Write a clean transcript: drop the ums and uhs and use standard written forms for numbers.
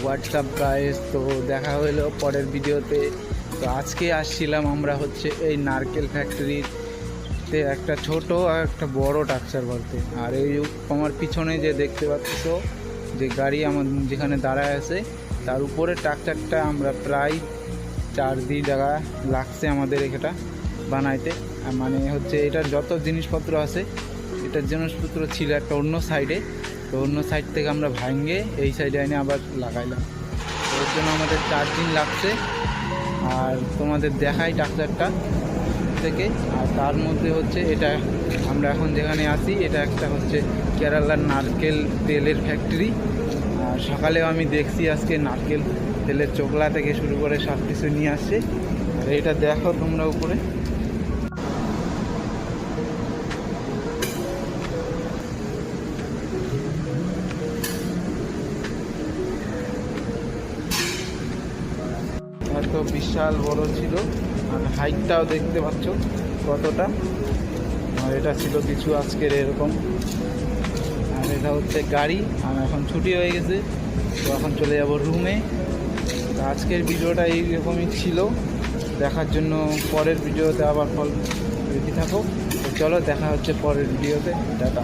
WhatsApp guys, তো দেখা হলো পরের ভিডিওতে। তো আজকে আসছিলাম আমরা হচ্ছে এই নারকেল ফ্যাক্টরিতে একটা ছোট আর একটা বড় স্ট্রাকচার বলতে। আর এই আমার পিছনে যে দেখতে পাচ্ছ যে গাড়ি আমার যেখানে দাঁড়ায় আছে তার উপরে স্ট্রাকচারটা আমরা প্রায় 4 দিন টাকা লাগছে আমাদের এটা বানাইতে। মানে হচ্ছে এটার যত জিনিসপত্র আছে, এটার জিনিসপত্র ছিল একটা অন্য সাইডে, তো অন্য সাইড থেকে আমরা ভাঙে এই সাইডে এনে আবার লাগাইলাম। এর জন্য আমাদের 4 দিন লাগছে। আর তোমাদের দেখাই স্ট্রাকচারটা থেকে। আর তার মধ্যে হচ্ছে এটা আমরা এখন যেখানে আছি এটা একটা হচ্ছে কেরালার নারকেল তেলের ফ্যাক্টরি। আর সকালেও আমি দেখছি আজকে নারকেল তেলের চোকলা থেকে শুরু করে সব কিছু নিয়ে আসছে। আর এটা দেখো তোমরা উপরে এত বিশাল বড় ছিল। আর হাইটটাও দেখতে পাচ্ছ কতটা। আর এটা ছিল কিছু আজকের এরকম। আর এটা হচ্ছে গাড়ি। আর এখন ছুটি হয়ে গেছে, তো এখন চলে যাব রুমে। তো আজকের ভিডিওটা এইরকমই ছিল। দেখার জন্য পরের ভিডিওতে আবার রেডি থাকো। তো চলো দেখা হচ্ছে পরের ভিডিওতে। টাটা।